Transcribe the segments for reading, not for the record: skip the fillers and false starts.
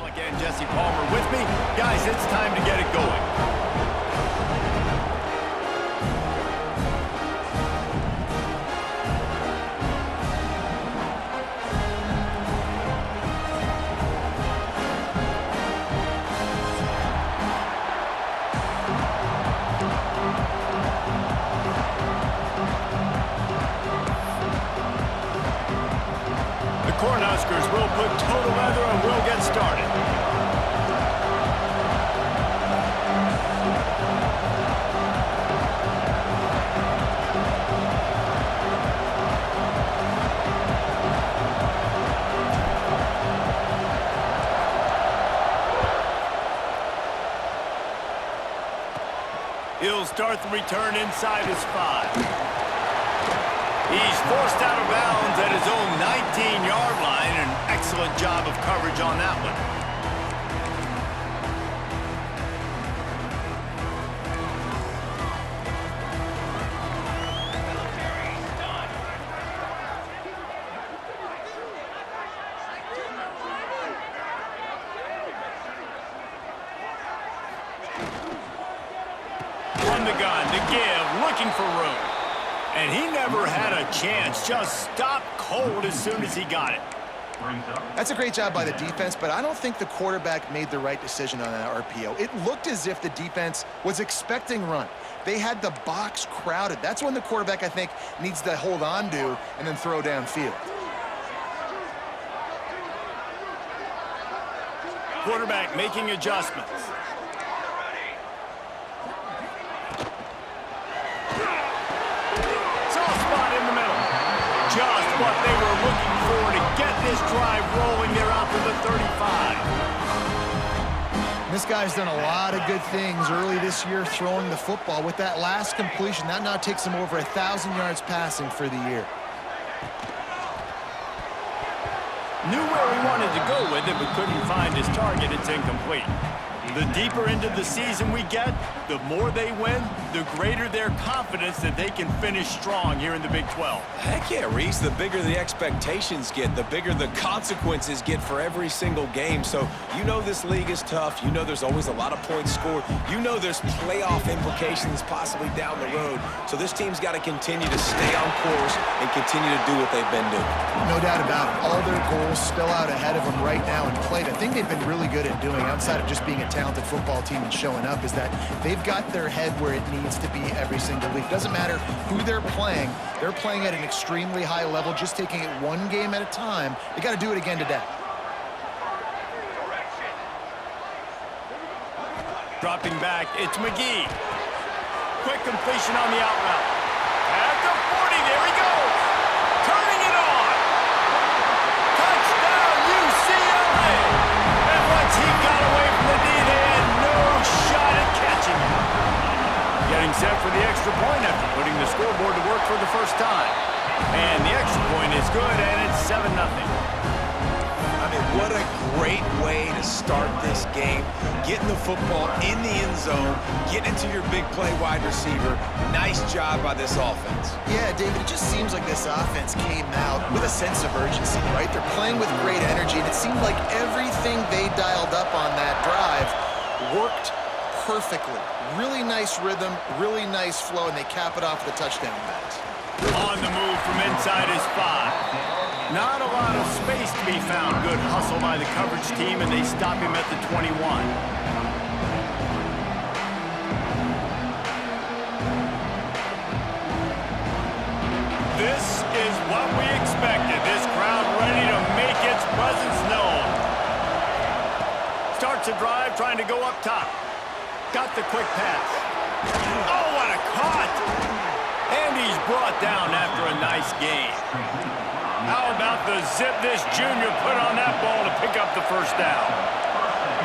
Again, Jesse Palmer with me. Guys, it's time to get it going. The Cornhuskers will put total leather and we'll get started. He'll start the return inside his 5. He's forced out of bounds at his own 19-yard line. An excellent job of coverage on that one. From the gun to give, looking for room. And he never had a chance, just stopped cold as soon as he got it. That's a great job by the defense, but I don't think the quarterback made the right decision on that RPO. It looked as if the defense was expecting run. They had the box crowded. That's when the quarterback, I think, needs to hold on to and then throw downfield. Quarterback making adjustments. Just what they were looking for to get this drive rolling. They're out to the 35. This guy's done a lot of good things early this year throwing the football. With that last completion, that now takes him over 1,000 yards passing for the year. Knew where he wanted to go with it, but couldn't find his target. It's incomplete. The deeper into the season we get, the more they win, the greater their confidence that they can finish strong here in the Big 12. Heck yeah, Reese. The bigger the expectations get, the bigger the consequences get for every single game. So you know this league is tough. You know there's always a lot of points scored. You know there's playoff implications possibly down the road. So this team's got to continue to stay on course and continue to do what they've been doing. No doubt about it. All their goals still out ahead of them right now in play. The thing they've been really good at doing, outside of just being a talented football team and showing up, is that they've got their head where it needs to be every single week. Doesn't matter who they're playing at an extremely high level, just taking it one game at a time. They got to do it again today. Dropping back, it's McGee. Quick completion on the out route. At the 40, there he goes. Turning it on. Touchdown, UCLA. And once he got away from the knee, they had no shot at catching him. Getting set for the extra point after putting the scoreboard to work for the first time. And the extra point is good, and it's 7-0. I mean, what a great way to start this game. Getting the football in the end zone, getting into your big play wide receiver. Nice job by this offense. Yeah, David, it just seems like this offense came out with a sense of urgency, right? They're playing with great energy, and it seemed like everything they dialed up on that drive worked perfectly. Really nice rhythm, really nice flow, and they cap it off with a touchdown pass. On the move from inside his 5. Not a lot of space to be found. Good hustle by the coverage team, and they stop him at the 21. This is what we expected. This crowd ready to make its presence known. Starts a drive, trying to go up top. Got the quick pass. Oh, what a caught! And he's brought down after a nice gain. How about the zip this junior put on that ball to pick up the first down?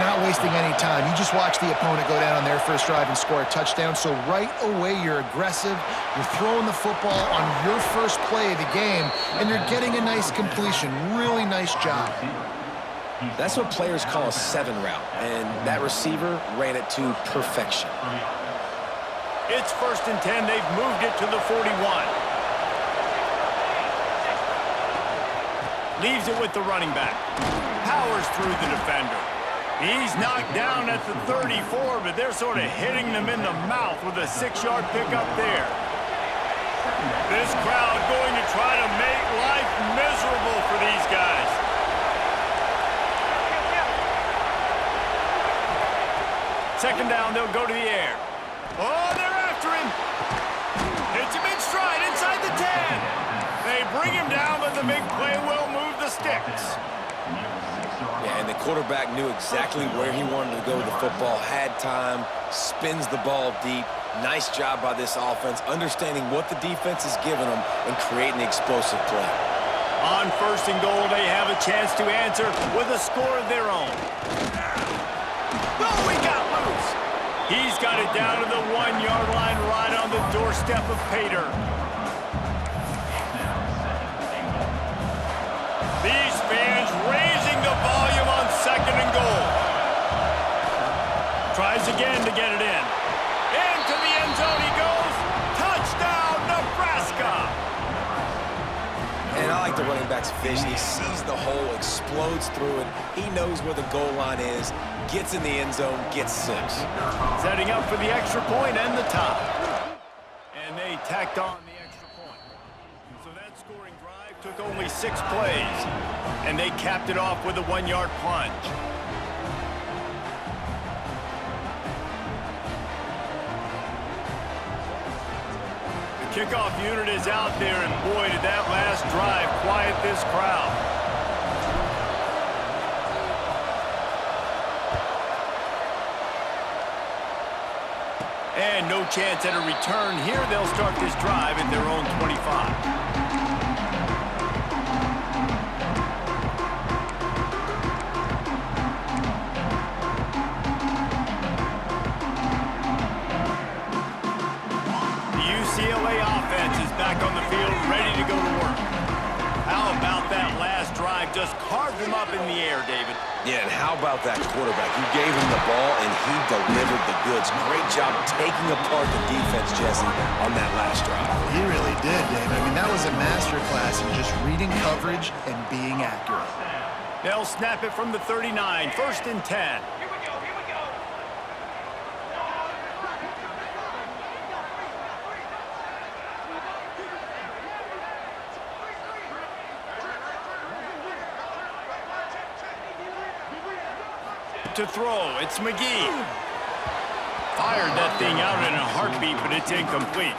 Not wasting any time. You just watch the opponent go down on their first drive and score a touchdown. So right away, you're aggressive. You're throwing the football on your first play of the game, and you're getting a nice completion. Really nice job. That's what players call a 7 route, and that receiver ran it to perfection. It's 1st and 10. They've moved it to the 41. Leaves it with the running back. Powers through the defender. He's knocked down at the 34, but they're sort of hitting them in the mouth with a 6-yard pickup there. This crowd going to try to make life miserable for these guys. Second down, they'll go to the air. Oh, they're after him. Hits him in stride inside the 10. They bring him down, but the big play will move the sticks. Yeah, and the quarterback knew exactly where he wanted to go with the football, had time, spins the ball deep. Nice job by this offense, understanding what the defense is giving them and creating the explosive play. On 1st and goal, they have a chance to answer with a score of their own. Oh, he got loose. He's got it down to the 1-yard line right on the doorstep of Pater. These fans raising the volume on 2nd and goal. Tries again to get it in. Into the end zone he goes. Touchdown, Nebraska. And I like the running back's vision. He sees the hole, explodes through it. He knows where the goal line is, gets in the end zone, gets 6. Setting up for the extra point and the tie. And they tacked on the extra point. So that scoring drive took only 6 plays. And they capped it off with a 1-yard plunge. The kickoff unit is out there, and boy, did that last drive quiet this crowd. And no chance at a return here. They'll start this drive at their own 25. UCLA offense is back on the field, ready to go to work. How about that last drive? Just carved him up in the air, David. Yeah, and how about that quarterback? You gave him the ball, and he delivered the goods. Great job taking apart the defense, Jesse, on that last drive. He really did, David. I mean, that was a masterclass in just reading coverage and being accurate. They'll snap it from the 39, 1st and 10. To throw, it's McGee. Fired that thing out in a heartbeat, but it's incomplete.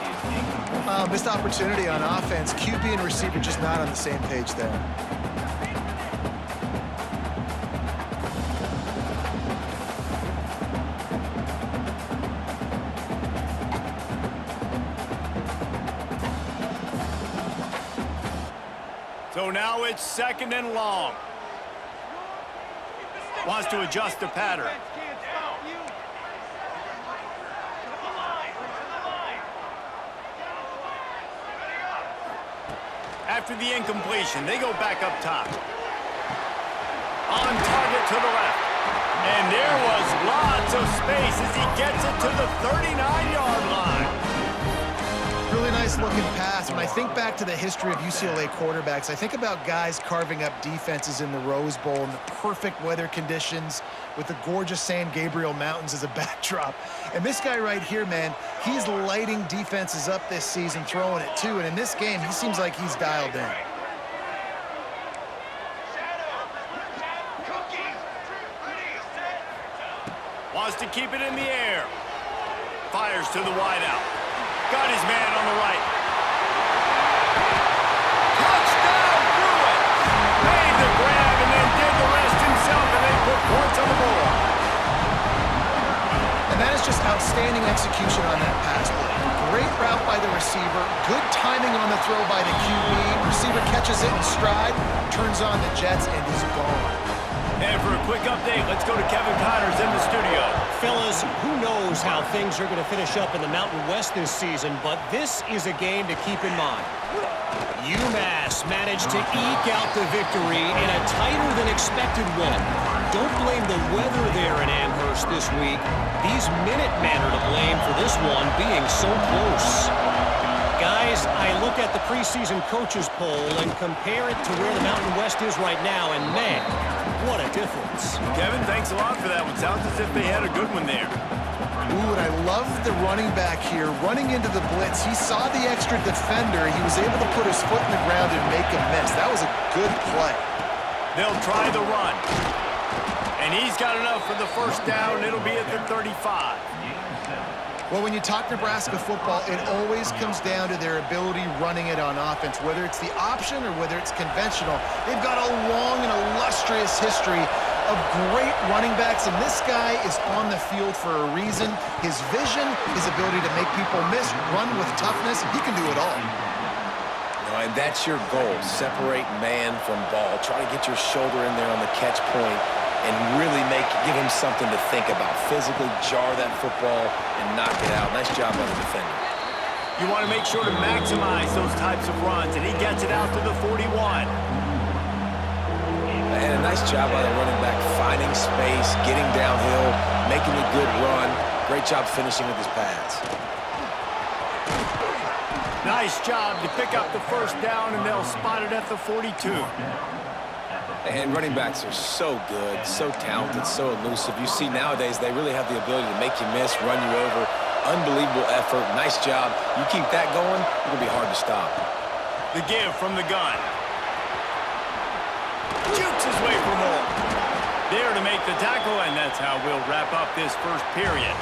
Missed opportunity on offense. QB and receiver just not on the same page there. So now it's 2nd and long. Wants to adjust the pattern. After the incompletion, they go back up top. On target to the left. And there was lots of space as he gets it to the 39-yard line. Really nice looking pass. When I think back to the history of UCLA quarterbacks, I think about guys carving up defenses in the Rose Bowl in the perfect weather conditions with the gorgeous San Gabriel Mountains as a backdrop. And this guy right here, man, he's lighting defenses up this season, throwing it too. And in this game, he seems like he's dialed in. Wants to keep it in the air. Fires to the wideout. Got his man on the right. Touchdown, Pruitt! Made the grab and then did the rest himself, and they put points on the board. And that is just outstanding execution on that pass play. Great route by the receiver. Good timing on the throw by the QB. Receiver catches it in stride, turns on the jets, and is gone. And for a quick update, let's go to Kevin Connors in the studio. Fellas, who knows how things are going to finish up in the Mountain West this season, but this is a game to keep in mind. UMass managed to eke out the victory in a tighter than expected one. Don't blame the weather there in Amherst this week. These Minutemen are to blame for this one being so close. Guys, I look at the preseason coaches poll and compare it to where the Mountain West is right now, and man, what a difference. Kevin, thanks a lot for that one. Sounds as if they had a good one there. Ooh, and I love the running back here. Running into the blitz, he saw the extra defender. He was able to put his foot in the ground and make a miss. That was a good play. They'll try the run. And he's got enough for the first down. It'll be at the 35. Well, when you talk Nebraska football, it always comes down to their ability running it on offense, whether it's the option or whether it's conventional. They've got a long and illustrious history of great running backs, and this guy is on the field for a reason. His vision, his ability to make people miss, run with toughness, he can do it all. And that's your goal. Separate man from ball. Try to get your shoulder in there on the catch point and really give him something to think about. Physically jar that football and knock it out. Nice job by the defender. You want to make sure to maximize those types of runs, and he gets it out to the 41. And a nice job by the running back, finding space, getting downhill, making a good run. Great job finishing with his pads. Nice job to pick up the first down, and they'll spot it at the 42. And running backs are so good, so talented, so elusive. You see nowadays they really have the ability to make you miss, run you over. Unbelievable effort. Nice job. You keep that going, it's going to be hard to stop. The give from the gun. Jukes his way for more. There to make the tackle, and that's how we'll wrap up this first period.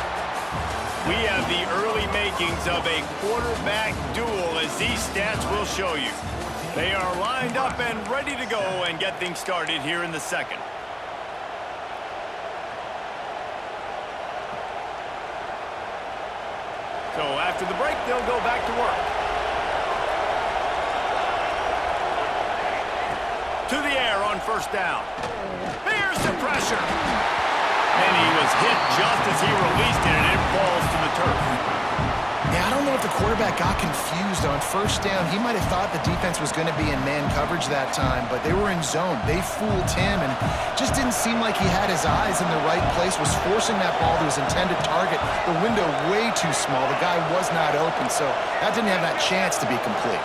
We have the early makings of a quarterback duel, as these stats will show you. They are lined up and ready to go and get things started here in the second. So after the break, they'll go back to work. To the air on first down. There's the pressure. And he was hit just as he released it, and it falls to the turf. Yeah, I don't know if the quarterback got confused on first down. He might have thought the defense was going to be in man coverage that time, but they were in zone. They fooled him, and just didn't seem like he had his eyes in the right place, was forcing that ball to his intended target. The window way too small. The guy was not open, so that didn't have that chance to be complete.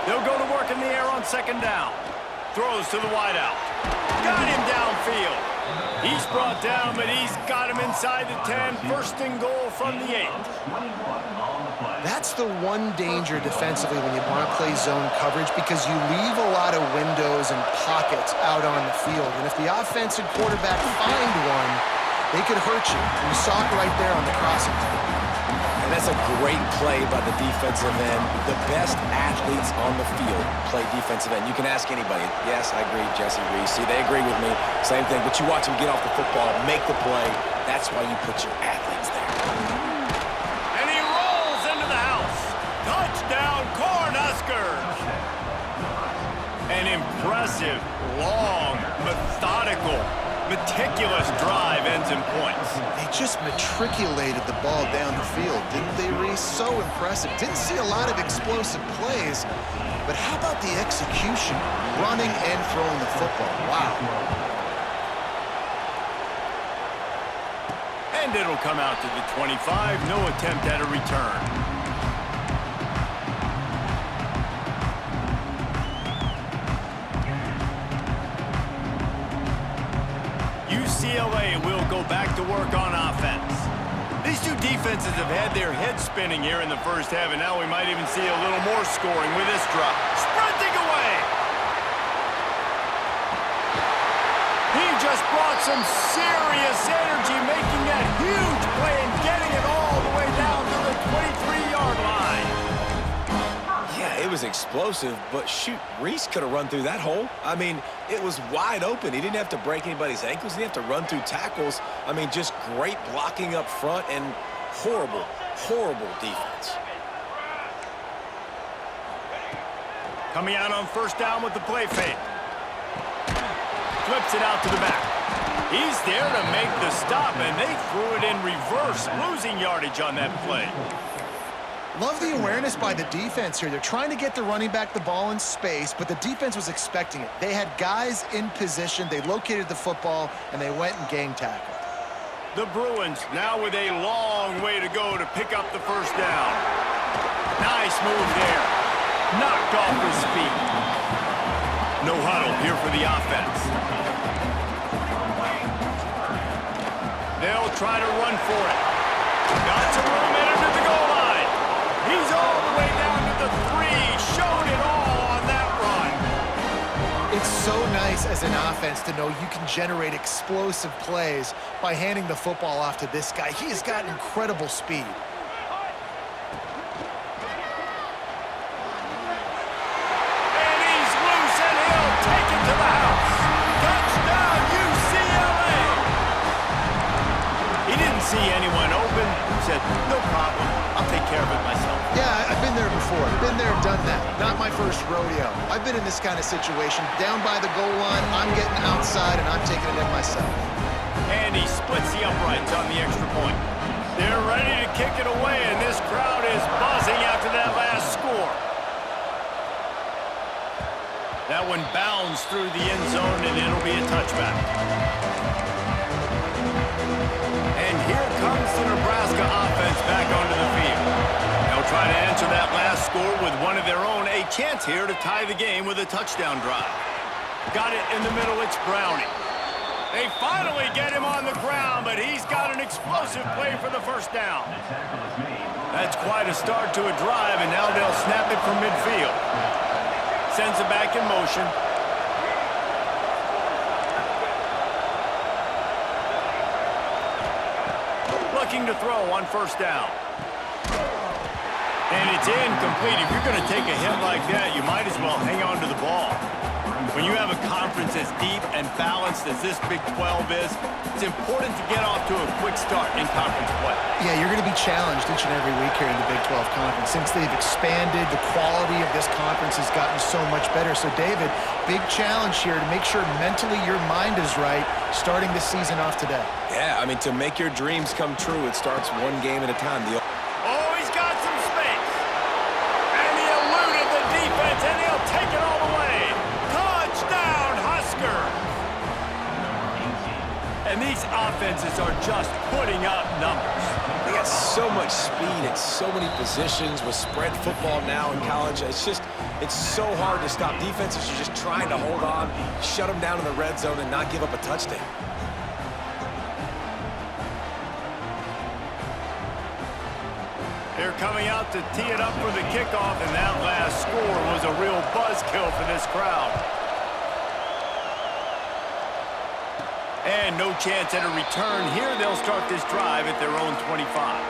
They'll go to work in the air on second down. Throws to the wideout. Got him downfield. He's brought down, but he's got him inside the 10. First and goal from the 8. That's the one danger defensively when you want to play zone coverage, because you leave a lot of windows and pockets out on the field. And if the offensive quarterback find one, they could hurt you. You saw it right there on the crossing. And that's a great play by the defensive end. The best athletes on the field play defensive end. You can ask anybody. Yes, I agree, Jesse Reese. See, they agree with me. Same thing. But you watch them get off the football, make the play. That's why you put your athletes there. And he rolls into the house. Touchdown, Cornhuskers. An impressive, long, methodical, meticulous drive ends in points. They just matriculated the ball down the field, didn't they, Reese? So impressive. Didn't see a lot of explosive plays, but how about the execution? Running and throwing the football. Wow. And it'll come out to the 25. No attempt at a return. UCLA will go back to work on offense. These two defenses have had their heads spinning here in the first half, and now we might even see a little more scoring with this drop. Sprinting away! He just brought some serious energy, making that huge play and getting it all the way down to the 23-yard line. Yeah, it was explosive, but shoot, Reese could have run through that hole. I mean, it was wide open. He didn't have to break anybody's ankles. He didn't have to run through tackles. I mean, just great blocking up front and horrible, horrible defense. Coming out on first down with the play fake. Flips it out to the back. He's there to make the stop, and they threw it in reverse, losing yardage on that play. Love the awareness by the defense here. They're trying to get the running back the ball in space, but the defense was expecting it. They had guys in position. They located the football, and they went and gang tackled. The Bruins now with a long way to go to pick up the first down. Nice move there. Knocked off his feet. No huddle here for the offense. try to run for it. Got some room in under the goal line. He's all the way down to the 3. Showed it all on that run. It's so nice as an offense to know you can generate explosive plays by handing the football off to this guy. He has got incredible speed. And he's loose, and he'll take it to the house. Touchdown, UCLA! He didn't see anyone open. Said, no problem. I'll take care of it myself. Yeah, I've been there before. Been there, done that. Not my first rodeo. I've been in this kind of situation. Down by the goal line, I'm getting outside, and I'm taking it in myself. And he splits the uprights on the extra point. They're ready to kick it away, and this crowd is buzzing after that last score. That one bounds through the end zone, and it'll be a touchback. And here comes the Nebraska offense back onto the field. They'll try to answer that last score with one of their own. A chance here to tie the game with a touchdown drive. Got it in the middle. It's Browning. They finally get him on the ground, but he's got an explosive play for the first down. That's quite a start to a drive, and now they'll snap it from midfield. Sends it back in motion. Looking to throw on first down. And it's incomplete. If you're going to take a hit like that, you might as well hang on to the ball. When you have a conference as deep and balanced as this Big 12 is, it's important to get off to a quick start in conference play. Yeah, you're going to be challenged each and every week here in the Big 12 Conference. Since they've expanded, the quality of this conference has gotten so much better. So, David, big challenge here to make sure mentally your mind is right starting this season off today. Yeah, I mean, to make your dreams come true, it starts one game at a time. Oh, he's got some space. And he eluded the defense, and he'll take it all the way. Touchdown, Husker! And these offenses are just putting up numbers. They got so much speed at so many positions with spread football now in college. It's so hard to stop. Defenses are just trying to hold on, shut them down in the red zone, and not give up a touchdown. They're coming out to tee it up for the kickoff, and that last score was a real buzzkill for this crowd. And no chance at a return here. They'll start this drive at their own 25.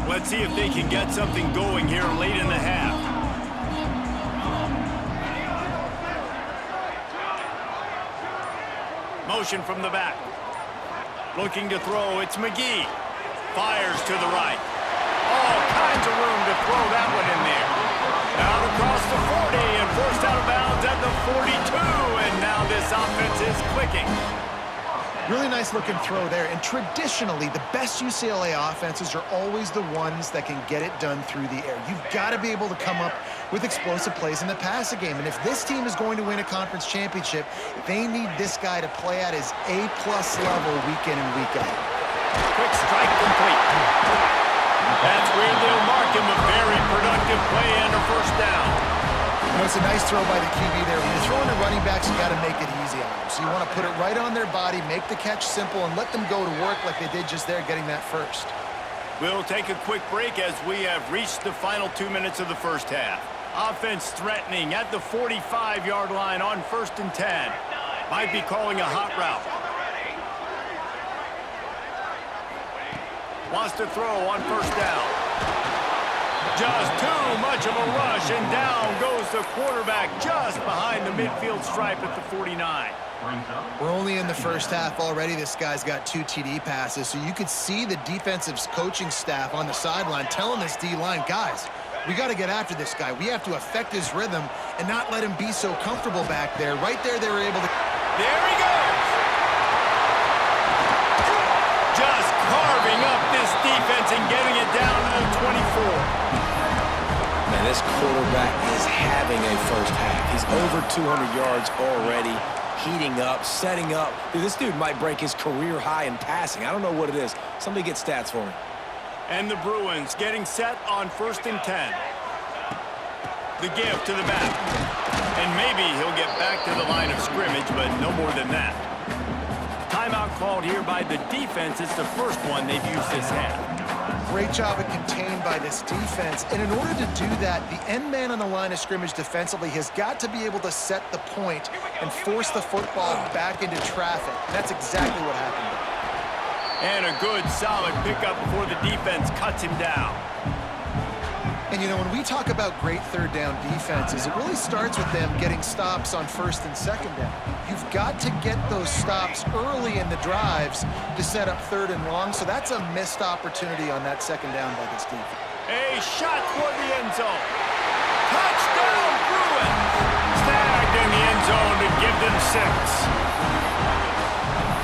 Let's see if they can get something going here late in the half. Motion from the back. Looking to throw, it's McGee. Fires to the right. All kinds of room to throw that one in there. Out across the 40 and forced out of bounds at the 42. And now this offense is clicking. Really nice looking throw there. And traditionally, the best UCLA offenses are always the ones that can get it done through the air. You've got to be able to come up with explosive plays in the passing game. And if this team is going to win a conference championship, they need this guy to play at his A-plus level week in and week out. Quick strike complete. That's where they'll mark him. A very productive play and a first down. You know, it's a nice throw by the QB there. When you're throwing to running backs, you got to make it easy on them. So you want to put it right on their body, make the catch simple, and let them go to work like they did just there, getting that first. We'll take a quick break as we have reached the final 2 minutes of the first half. Offense threatening at the 45-yard line on 1st and 10. Might be calling a hot route. Wants to throw on first down. Just too much of a rush, and down goes the quarterback just behind the midfield stripe at the 49. We're only in the first half already. This guy's got 2 TD passes, so you could see the defensive coaching staff on the sideline telling this D-line, guys, we got to get after this guy. We have to affect his rhythm and not let him be so comfortable back there. Right there, they were able to... There he goes! Just carving up this defense and getting it down to the 24. Man, this quarterback is having a first half. He's over 200 yards already, heating up, setting up. Dude, this dude might break his career high in passing. I don't know what it is. Somebody get stats for me. And the Bruins getting set on 1st and 10. The give to the back. And maybe he'll get back to the line of scrimmage, but no more than that. Timeout called here by the defense. It's the first one they've used this half. Great job of contained by this defense. And in order to do that, the end man on the line of scrimmage defensively has got to be able to set the point and force the football back into traffic. And that's exactly what happened there. And a good, solid pickup before the defense cuts him down. And, you know, when we talk about great third down defenses, it really starts with them getting stops on 1st and 2nd down. You've got to get those stops early in the drives to set up 3rd and long, so that's a missed opportunity on that 2nd down by this defense. A shot toward the end zone. Touchdown, Bruins! Snagged in the end zone to give them 6.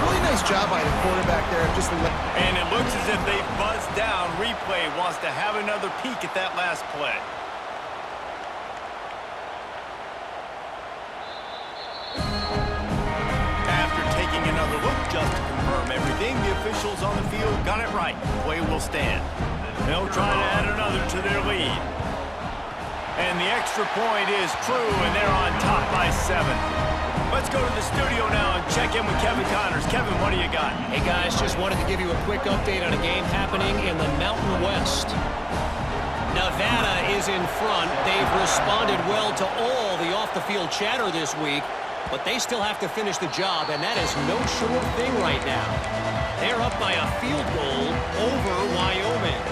Really nice job by the quarterback there. And it looks as if they've buzzed down. Replay wants to have another peek at that last play. After taking another look just to confirm everything, the officials on the field got it right. Play will stand. They'll try to add another to their lead. And the extra point is true, and they're on top by 7. Let's go to the studio now and check in with Kevin Connors. Kevin, what do you got? Hey, guys, just wanted to give you a quick update on a game happening in the Mountain West. Nevada is in front. They've responded well to all the off-the-field chatter this week, but they still have to finish the job, and that is no sure thing right now. They're up by a field goal over Wyoming.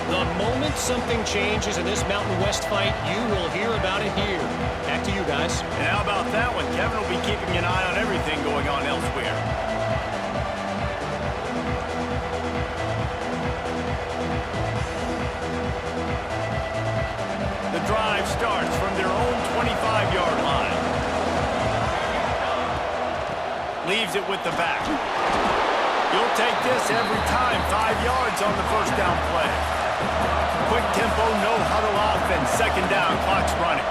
The moment something changes in this Mountain West fight, you will hear about it here. Back to you guys. And how about that one? Kevin will be keeping an eye on everything going on elsewhere. The drive starts from their own 25-yard line. Leaves it with the back. You'll take this every time. 5 yards on the 1st down play. Quick tempo, no huddle offense. 2nd down, clock's running.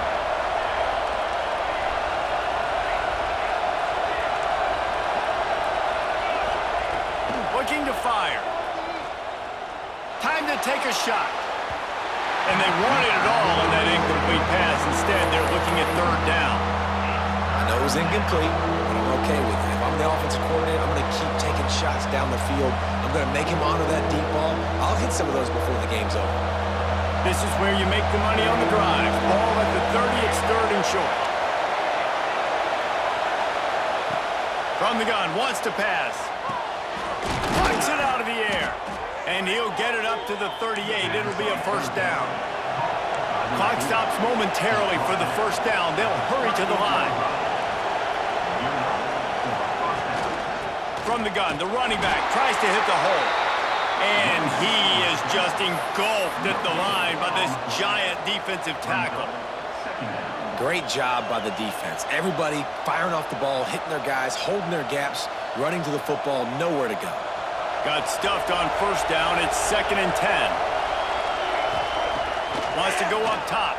Looking to fire. Time to take a shot. And they wanted it all on that incomplete pass. Instead, they're looking at 3rd down. I know it was incomplete, but I'm okay with it. If I'm the offensive coordinator, I'm going to keep taking shots down the field. I'm going to make him honor that deep ball. I'll hit some of those before the game's over. This is where you make the money on the drive. Ball at the 30, it's 3rd and short. From the gun, wants to pass. Plucks it out of the air. And he'll get it up to the 38. It'll be a 1st down. Clock stops momentarily for the 1st down. They'll hurry to the line. From the gun, the running back tries to hit the hole. And he is just engulfed at the line by this giant defensive tackle. Great job by the defense. Everybody firing off the ball, hitting their guys, holding their gaps, running to the football, nowhere to go. Got stuffed on 1st down. It's 2nd and 10. Wants to go up top.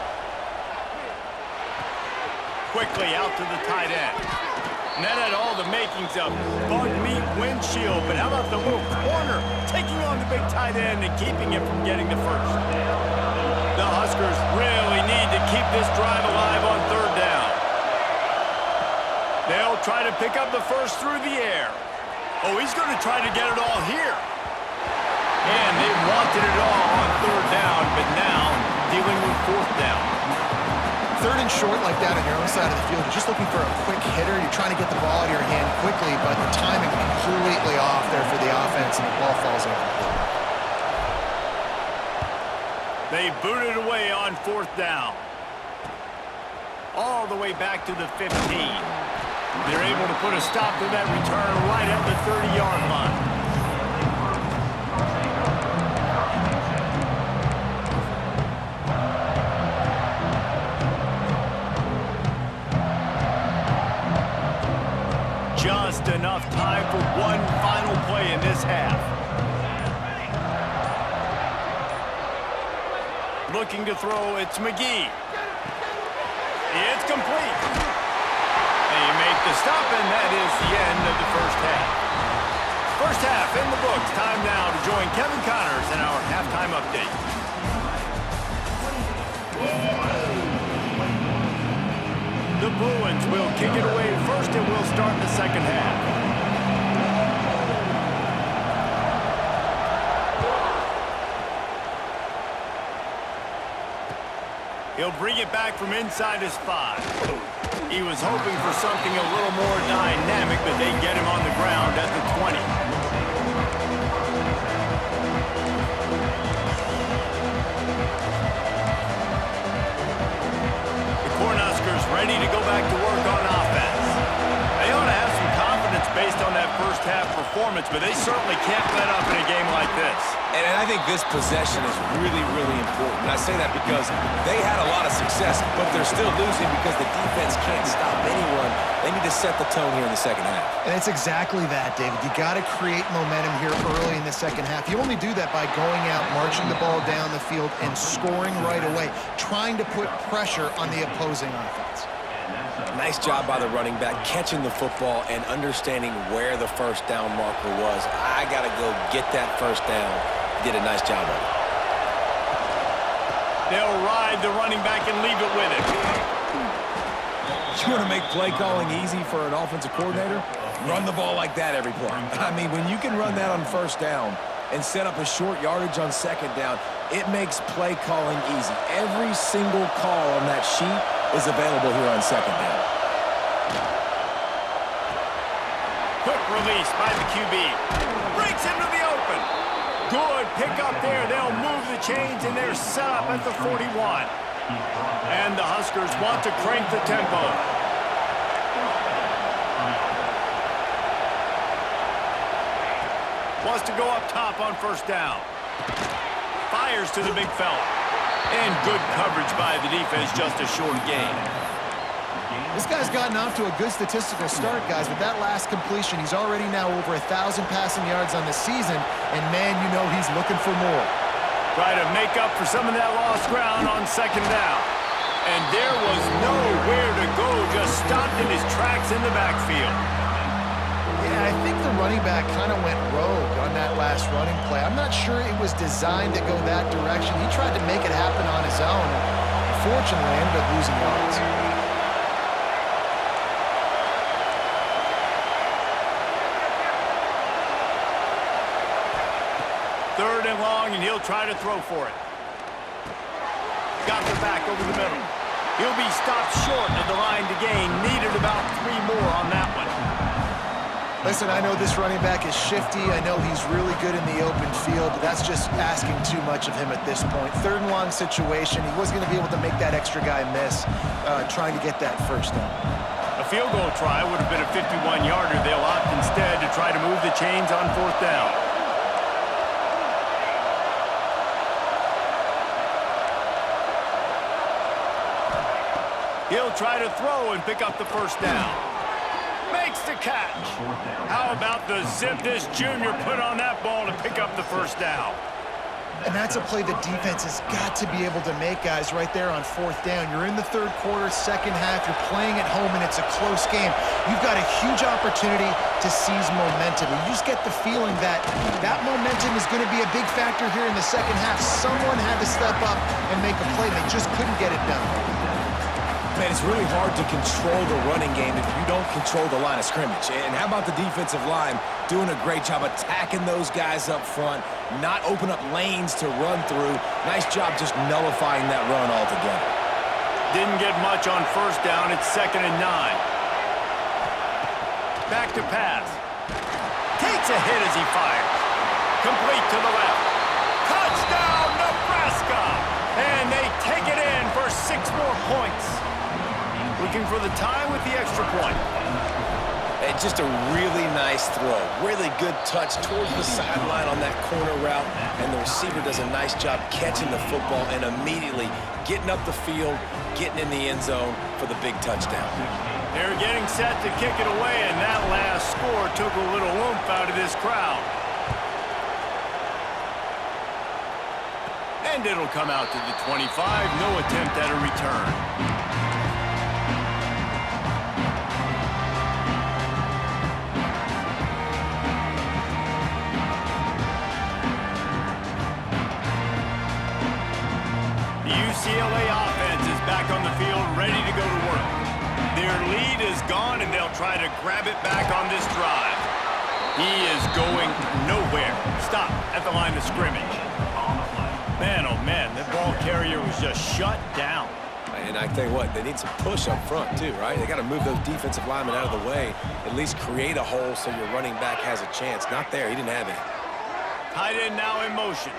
Quickly out to the tight end. And that had all the makings of bug meat windshield. But how about the little corner taking on the big tight end and keeping him from getting the 1st? The Huskers really need to keep this drive alive on 3rd down. They'll try to pick up the 1st through the air. Oh, he's going to try to get it all here. And they wanted it all on 3rd down, but now dealing with 4th down. 3rd and short like that on your own side of the field. You're just looking for a quick hitter. You're trying to get the ball out of your hand quickly, but the timing completely off there for the offense, and the ball falls incomplete. They boot it away on 4th down. All the way back to the 15. They're able to put a stop to that return right at the 30-yard line. Just enough time for one final play in this half. Looking to throw, it's McGee. It's complete. They make the stop, and that is the end of the 1st half. 1st half in the books. Time now to join Kevin Connors in our Bruins will kick it away first, and we'll start the second half. He'll bring it back from inside his 5. He was hoping for something a little more dynamic, but they get him on the ground at the 20. The Cornhuskers ready to go back to work on offense. They ought to have some confidence based on that first half performance, but they certainly can't let up in a game like this. And I think this possession is really, really important. And I say that because they had a lot of success, but they're still losing because the defense can't stop anyone. They need to set the tone here in the second half. And it's exactly that, David. You got to create momentum here early in the second half. You only do that by going out, marching the ball down the field, and scoring right away, trying to put pressure on the opposing offense. Nice job by the running back, catching the football and understanding where the first down marker was. I got to go get that first down. Did a nice job of it. They'll ride the running back and leave it with him. You want to make play calling easy for an offensive coordinator? Run the ball like that every play. I mean, when you can run that on first down and set up a short yardage on second down, it makes play calling easy. Every single call on that sheet is available here on second down. Quick release by the QB. Breaks into the open. Good pick up there. They'll move the chains, and they're set up at the 41. And the Huskers want to crank the tempo. Wants to go up top on first down. Fires to the big fella. And good coverage by the defense, just a short gain. This guy's gotten off to a good statistical start, guys. With that last completion, he's already now over 1,000 passing yards on the season, and man, you know he's looking for more. Try to make up for some of that lost ground on second down. And there was nowhere to go, just stopped in his tracks in the backfield. Yeah, I think the running back kind of went rogue on that last running play. I'm not sure it was designed to go that direction. He tried to make it happen on his own, and unfortunately ended up losing yards. Third and long, and he'll try to throw for it. Got the back over the middle. He'll be stopped short of the line to gain. Needed about 3 more on that one. Listen, I know this running back is shifty. I know he's really good in the open field, but that's just asking too much of him at this point. Third and long situation. He wasn't going to be able to make that extra guy miss trying to get that first down. A field goal try would have been a 51-yarder. They'll opt instead to try to move the chains on fourth down. He'll try to throw and pick up the first down. Makes the catch. How about the zip this junior put on that ball to pick up the first down? And that's a play the defense has got to be able to make, guys, right there on fourth down. You're in the third quarter, second half. You're playing at home, and it's a close game. You've got a huge opportunity to seize momentum. You just get the feeling that that momentum is going to be a big factor here in the second half. Someone had to step up and make a play. They just couldn't get it done. Man, it's really hard to control the running game if you don't control the line of scrimmage. And how about the defensive line doing a great job attacking those guys up front, not open up lanes to run through. Nice job just nullifying that run altogether. Didn't get much on first down. It's 2nd and 9. Back to pass. Takes a hit as he fires. Complete to the left. Touchdown, Nebraska! And they take it in for 6 more points. Looking for the tie with the extra point. And just a really nice throw. Really good touch towards the sideline on that corner route. And the receiver does a nice job catching the football and immediately getting up the field, getting in the end zone for the big touchdown. They're getting set to kick it away, and that last score took a little oomph out of this crowd. And it'll come out to the 25. No attempt at a return. The UCLA offense is back on the field, ready to go to work. Their lead is gone, and they'll try to grab it back on this drive. He is going nowhere. Stop at the line of scrimmage. Man, oh man, that ball carrier was just shut down. And I tell you what, they need some push up front too, right? They got to move those defensive linemen out of the way, at least create a hole so your running back has a chance. Not there. He didn't have any. Tight end now in motion.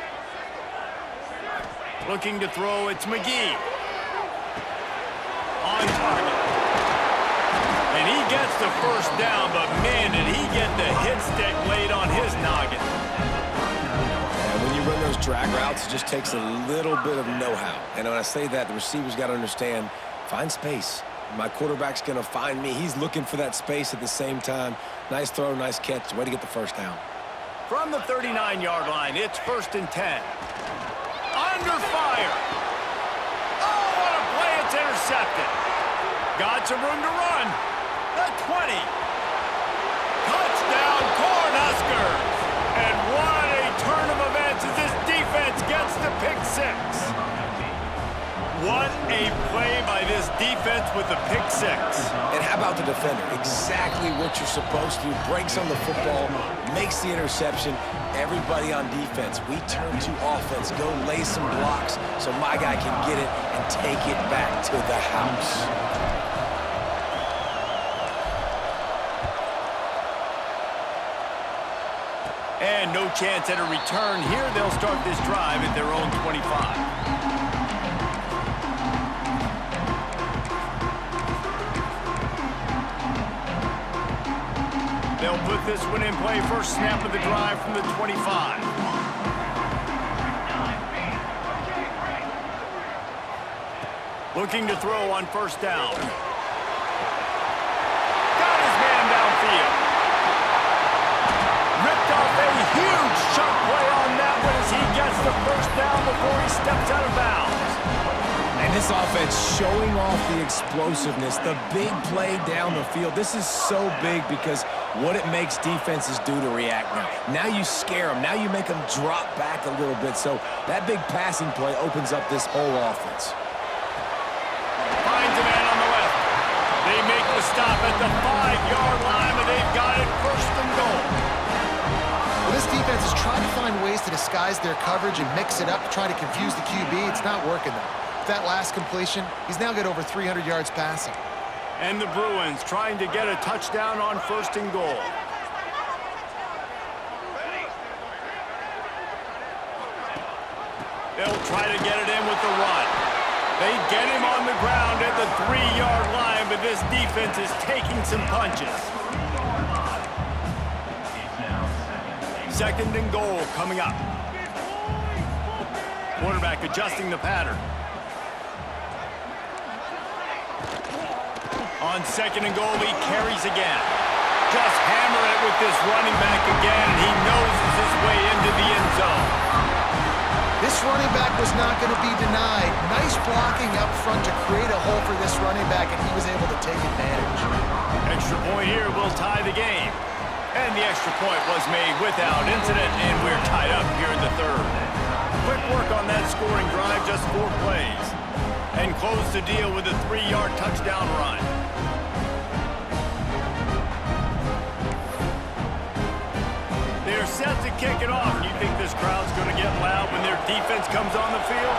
Looking to throw, it's McGee. On target. And he gets the first down, but man, did he get the hit stick laid on his noggin. And when you run those drag routes, it just takes a little bit of know-how. And when I say that, the receiver's got to understand, find space. My quarterback's going to find me. He's looking for that space at the same time. Nice throw, nice catch. Way to get the first down. From the 39-yard line, it's 1st and 10. Under fire. Oh, what a play. It's intercepted. Got some room to run. The 20. Touchdown, Cornhuskers. And what a turn of events as this defense gets the pick six. What a play by this defense with the pick six. And how about the defender? Exactly what you're supposed to do. Breaks on the football, makes the interception. Everybody on defense, we turn to offense. Go lay some blocks so my guy can get it and take it back to the house. And no chance at a return here. They'll start this drive at their own 25. They'll put this one in play. First snap of the drive from the 25. Looking to throw on first down. Got his man downfield. Ripped off a huge chunk play on that one as he gets the first down before he steps out of bounds. And this offense showing off the explosiveness, the big play down the field. This is so big because what it makes defenses do to react now. Now you scare them. Now you make them drop back a little bit. So that big passing play opens up this whole offense. Finds a man on the left. They make the stop at the 5-yard line, but they've got it 1st and goal. Well, this defense is trying to find ways to disguise their coverage and mix it up, trying to confuse the QB. It's not working, though. That last completion, he's now got over 300 yards passing. And the Bruins trying to get a touchdown on 1st and goal. They'll try to get it in with the run. They get him on the ground at the 3-yard line, but this defense is taking some punches. 2nd and goal coming up. Quarterback adjusting the pattern. On 2nd and goal, he carries again. Just hammer it with this running back again, and he noses his way into the end zone. This running back was not going to be denied. Nice blocking up front to create a hole for this running back, and he was able to take advantage. Extra point here will tie the game. And the extra point was made without incident, and we're tied up here in the 3rd. Quick work on that scoring drive, just 4 plays. And close the deal with a 3-yard touchdown run. They're set to kick it off. You think this crowd's going to get loud when their defense comes on the field?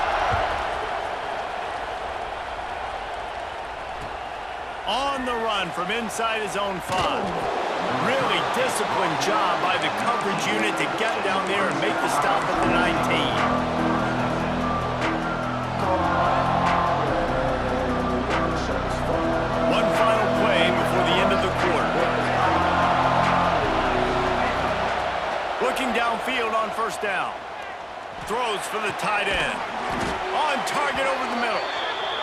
On the run from inside his own 5. Really disciplined job by the coverage unit to get down there and make the stop at the 19. One final play before the end of the quarter. Looking downfield on first down. Throws for the tight end. On target over the middle.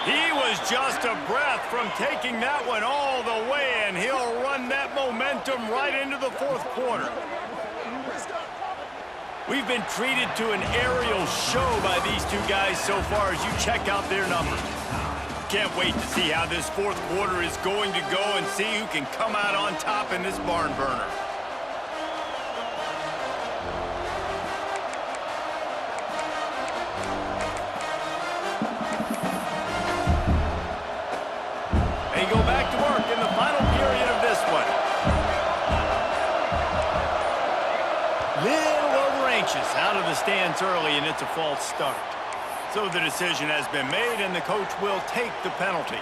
He was just a breath from taking that one all the way, and he'll run that momentum right into the 4th quarter. We've been treated to an aerial show by these two guys so far as you check out their numbers. Can't wait to see how this 4th quarter is going to go and see who can come out on top in this barn burner. They go back to work. anxious out of the stands early, and it's a false start. So the decision has been made, and the coach will take the penalty.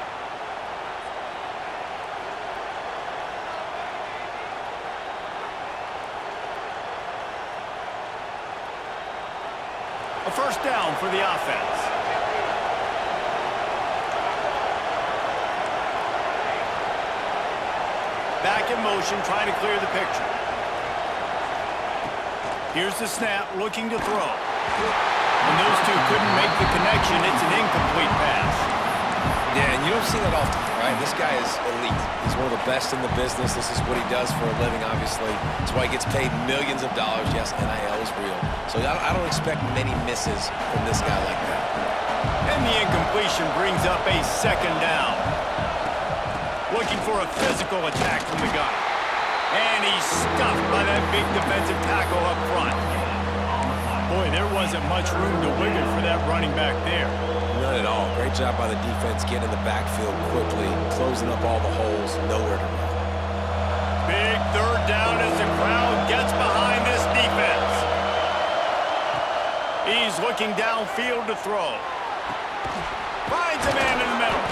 A first down for the offense. Back in motion, trying to clear the picture. Here's the snap, looking to throw. And those two couldn't make the connection. It's an incomplete pass. Yeah, and you don't see that often, right? This guy is elite. He's one of the best in the business. This is what he does for a living, obviously. That's why he gets paid millions of dollars. Yes, NIL is real. So I don't expect many misses from this guy like that. And the incompletion brings up a second down. Looking for a physical attack from the gunner. And he's stuffed by that big defensive tackle up front. Boy, there wasn't much room to wiggle for that running back there. None at all. Great job by the defense getting in the backfield quickly, closing up all the holes, nowhere to run. Big third down as the crowd gets behind this defense. He's looking downfield to throw. Finds a man in the middle.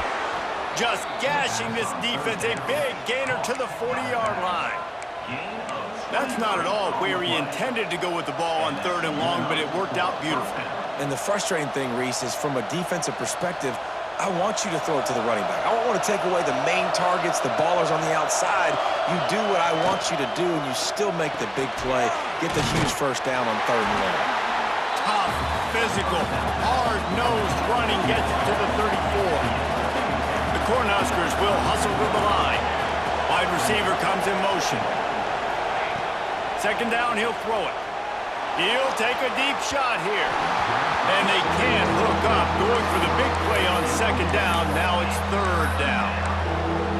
Just gashing this defense, a big gainer to the 40-yard line. That's not at all where he intended to go with the ball on third and long, but it worked out beautifully. And the frustrating thing, Reese, is from a defensive perspective, I want you to throw it to the running back. I don't want to take away the main targets, the ballers on the outside. You do what I want you to do, and you still make the big play, get the huge first down on third and long. Tough, physical, hard-nosed running gets it to the 34. The Cornhuskers will hustle to the line. Wide receiver comes in motion. Second down, he'll throw it. He'll take a deep shot here. And they can't hook up, going for the big play on second down. Now it's third down.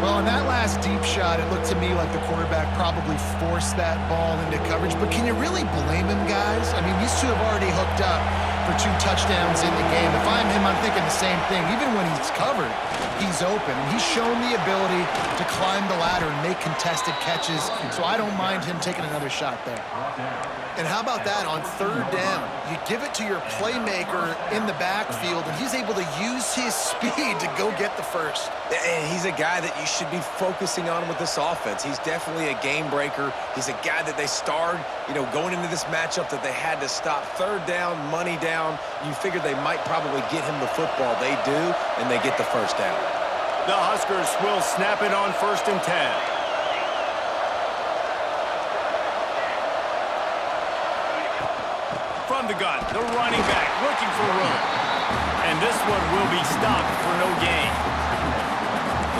Well, on that last deep shot, it looked to me like the quarterback probably forced that ball into coverage. But can you really blame him, guys? I mean, these two have already hooked up for 2 touchdowns in the game. If I'm him, I'm thinking the same thing. Even when he's covered, he's open. He's shown the ability to climb the ladder and make contested catches, so I don't mind him taking another shot there. And how about that on third down? You give it to your playmaker in the backfield, and he's able to use his speed to go get the first. And he's a guy that you should be focusing on with this offense. He's definitely a game breaker. He's a guy that they starred, going into this matchup that they had to stop. Third down, money down. You figured they might probably get him the football. They do, and they get the first down. The Huskers will snap it on 1st and 10. From the gun, the running back looking for room. And this one will be stopped for no gain.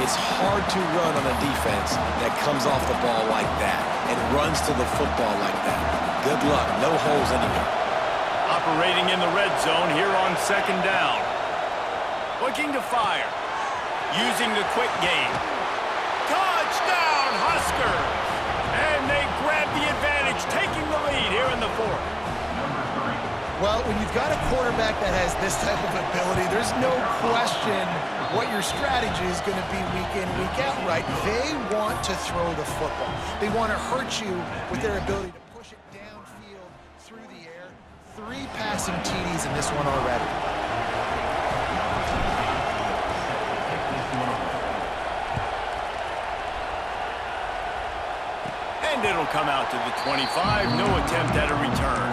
It's hard to run on a defense that comes off the ball like that and runs to the football like that. Good luck. No holes anywhere. Operating in the red zone here on second down. Looking to fire. Using the quick game. Touchdown, Huskers! And they grab the advantage, taking the lead here in the 4th. Well, when you've got a quarterback that has this type of ability, there's no question what your strategy is going to be week in, week out, right? They want to throw the football. They want to hurt you with their ability to push it downfield, through the air. 3 passing TDs in this one already. And it'll come out to the 25. No attempt at a return.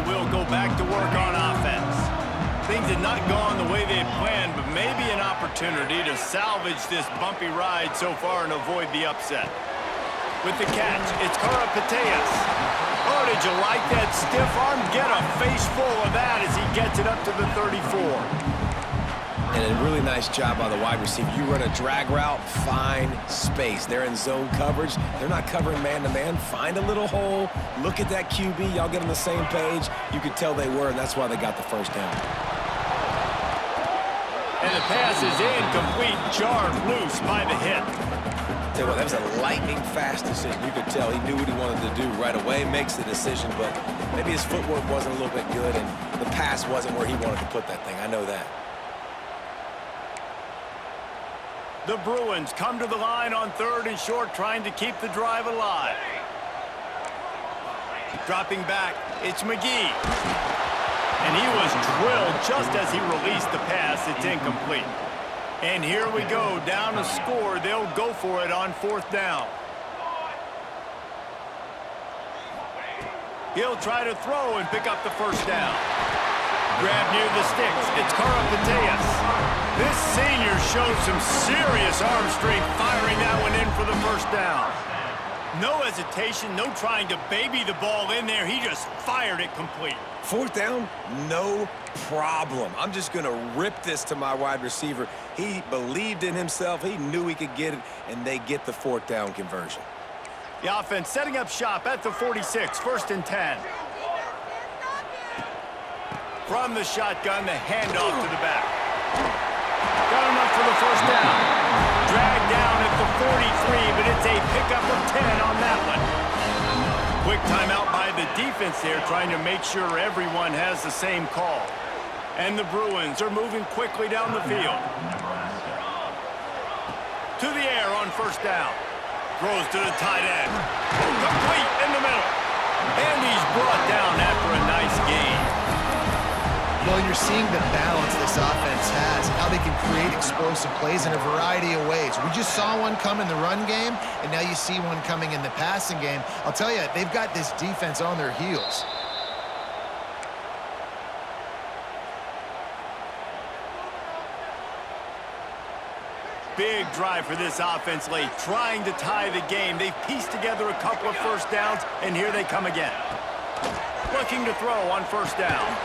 Will go back to work on offense. Things had not gone the way they had planned, but maybe an opportunity to salvage this bumpy ride so far and avoid the upset. With the catch, it's Karapateas. Oh, did you like that stiff arm? Get a face full of that as he gets it up to the 34. And a really nice job by the wide receiver. You run a drag route, find space. They're in zone coverage. They're not covering man-to-man. Find a little hole. Look at that QB. Y'all get on the same page. You could tell they were, and that's why they got the first down. And the pass is incomplete, jarred loose by the hit. Tell you what, that was a lightning-fast decision. You could tell he knew what he wanted to do right away, makes the decision, but maybe his footwork wasn't a little bit good, and the pass wasn't where he wanted to put that thing. I know that. The Bruins come to the line on 3rd and short, trying to keep the drive alive. Dropping back, it's McGee. And he was drilled just as he released the pass. It's incomplete. And here we go, down a score. They'll go for it on 4th down. He'll try to throw and pick up the 1st down. Grab near the sticks. It's Karapateas. This senior showed some serious arm strength firing that one in for the 1st down. No hesitation, no trying to baby the ball in there. He just fired it complete. 4th down, no problem. I'm just going to rip this to my wide receiver. He believed in himself. He knew he could get it, and they get the 4th down conversion. The offense setting up shop at the 46, 1st and 10. From the shotgun, the handoff to the back. Got enough for the 1st down. Dragged down at the 43, but it's a pickup of 10 on that one. Quick timeout by the defense there, trying to make sure everyone has the same call. And the Bruins are moving quickly down the field. To the air on 1st down. Throws to the tight end. Complete in the middle. And he's brought down after a nice gain. Well, you're seeing the balance this offense has, how they can create explosive plays in a variety of ways. We just saw one come in the run game, and now you see one coming in the passing game. I'll tell you, they've got this defense on their heels. Big drive for this offense late, trying to tie the game. They've pieced together a couple of 1st downs, and here they come again. Looking to throw on 1st down.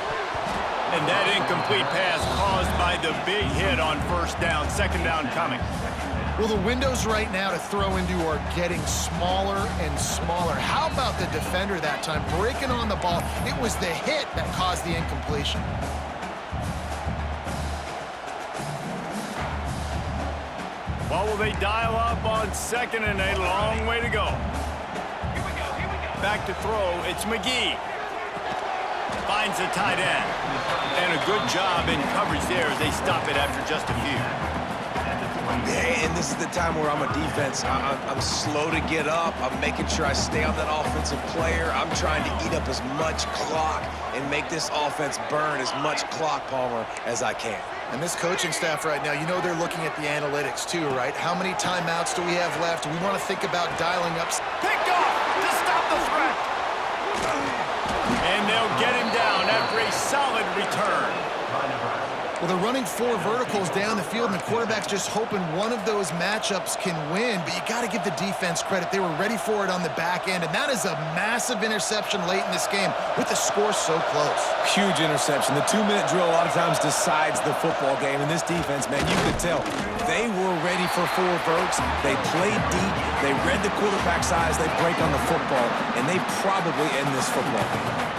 And that incomplete pass caused by the big hit on 1st down. 2nd down coming. Well, the windows right now to throw into are getting smaller and smaller. How about the defender that time breaking on the ball? It was the hit that caused the incompletion. Well, will they dial up on 2nd and a long way to go? Back to throw, it's McGee. Finds the tight end. And a good job in coverage there as they stop it after just a few. Yeah, and this is the time where I'm a defense. I'm slow to get up. I'm making sure I stay on that offensive player. I'm trying to eat up as much clock and make this offense burn as much clock, Palmer, as I can. And this coaching staff right now, you know they're looking at the analytics too, right? How many timeouts do we have left? We want to think about dialing up. Picked off to stop the threat. And they'll get him down after a solid return. Well, they're running 4 verticals down the field, and the quarterback's just hoping one of those matchups can win, but you got to give the defense credit. They were ready for it on the back end, and that is a massive interception late in this game with the score so close. Huge interception. The 2-minute drill a lot of times decides the football game, and this defense, man, you could tell they were ready for 4 verts. They played deep. They read the quarterback's eyes. They break on the football, and they probably end this football game.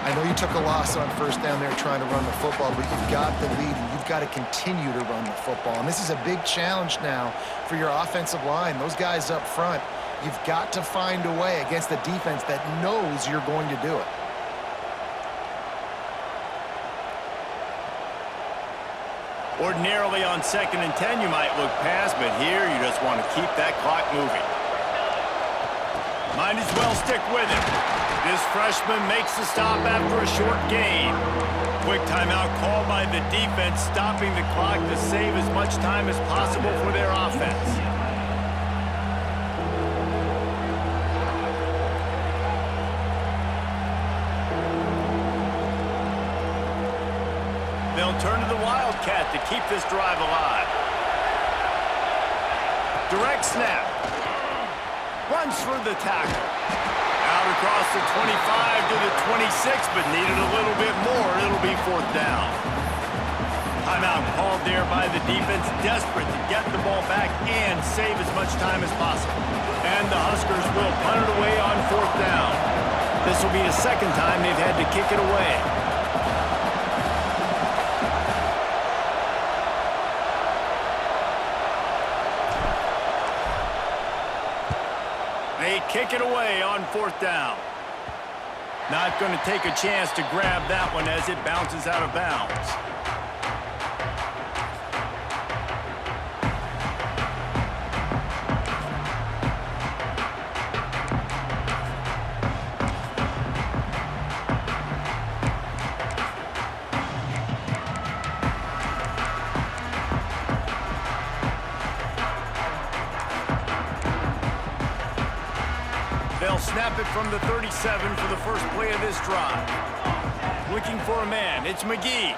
I know you took a loss on 1st down there trying to run the football, but you've got the lead, and you've got to continue to run the football. And this is a big challenge now for your offensive line. Those guys up front, you've got to find a way against the defense that knows you're going to do it. Ordinarily on 2nd and 10, you might look past, but here you just want to keep that clock moving. Might as well stick with him. This freshman makes the stop after a short gain. Quick timeout called by the defense, stopping the clock to save as much time as possible for their offense. They'll turn to the Wildcat to keep this drive alive. Direct snap. Runs through the tackle. Out across the 25 to the 26, but needed a little bit more. It'll be 4th down. Timeout called there by the defense, desperate to get the ball back and save as much time as possible. And the Huskers will punt it away on 4th down. This will be the 2nd time they've had to kick it away. kick it away on 4th down. Not going to take a chance to grab that one as it bounces out of bounds. They'll snap it from the 37 for the first play of this drive. Looking for a man. It's McGee.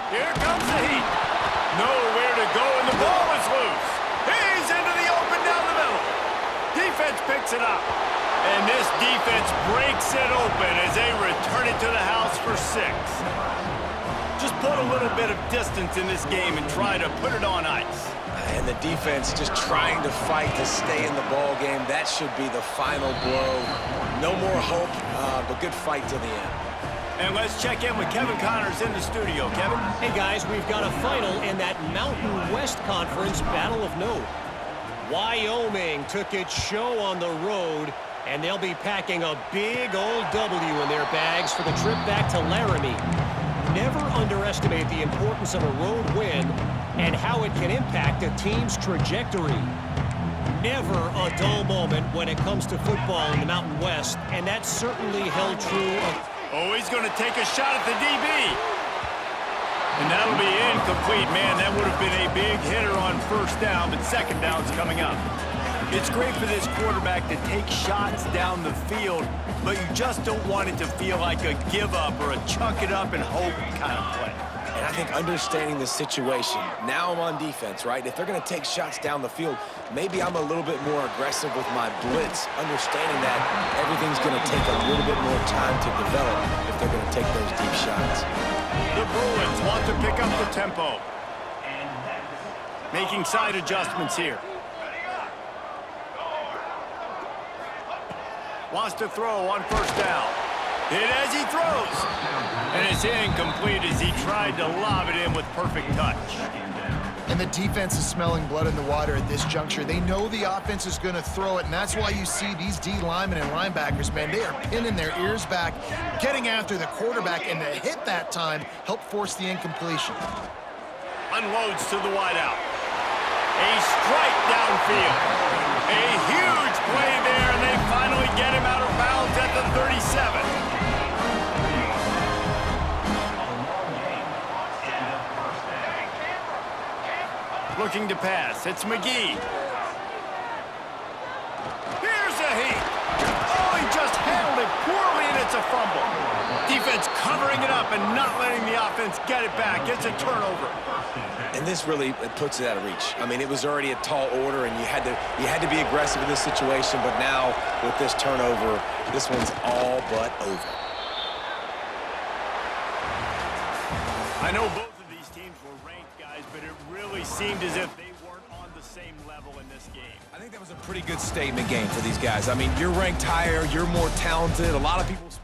Here comes the heat. Nowhere to go, and the ball is loose. He's into the open down the middle. Defense picks it up. And this defense breaks it open as they return it to the house for 6. Just put a little bit of distance in this game and try to put it on ice. And the defense just trying to fight to stay in the ball game. That should be the final blow. No more hope, but good fight to the end. And let's check in with Kevin Connors in the studio. Kevin? Hey, guys, we've got a final in that Mountain West Conference battle of note. Wyoming took its show on the road, and they'll be packing a big old W in their bags for the trip back to Laramie. Never underestimate the importance of a road win and how it can impact a team's trajectory. Never a dull moment when it comes to football in the Mountain West, and that certainly held true. Oh, he's going to take a shot at the DB. And that'll be incomplete, man. That would have been a big hitter on 1st down, but 2nd down's coming up. It's great for this quarterback to take shots down the field, but you just don't want it to feel like a give-up or a chuck it up and hope kind of play. And I think understanding the situation, now I'm on defense, right? If they're going to take shots down the field, maybe I'm a little bit more aggressive with my blitz, understanding that everything's going to take a little bit more time to develop if they're going to take those deep shots. The Bruins want to pick up the tempo. Making side adjustments here. Wants to throw on 1st down. Hit as he throws. And it's incomplete as he tried to lob it in with perfect touch. And the defense is smelling blood in the water at this juncture. They know the offense is going to throw it, and that's why you see these D linemen and linebackers, man, they are pinning their ears back, getting after the quarterback, and the hit that time helped force the incompletion. Unloads to the wideout. A strike downfield. A huge play there, and they finally get him out of bounds at the 37. Looking to pass. It's McGee. Here's a heat. Oh, he just handled it poorly, and it's a fumble. Defense covering it up and not letting the offense get it back. It's a turnover. And this really puts it out of reach. I mean, it was already a tall order, and you had to be aggressive in this situation. But now, with this turnover, this one's all but over. I know both of these teams were ranked, guys, but it really seemed as if they weren't on the same level in this game. I think that was a pretty good statement game for these guys. I mean, you're ranked higher, you're more talented. A lot of people's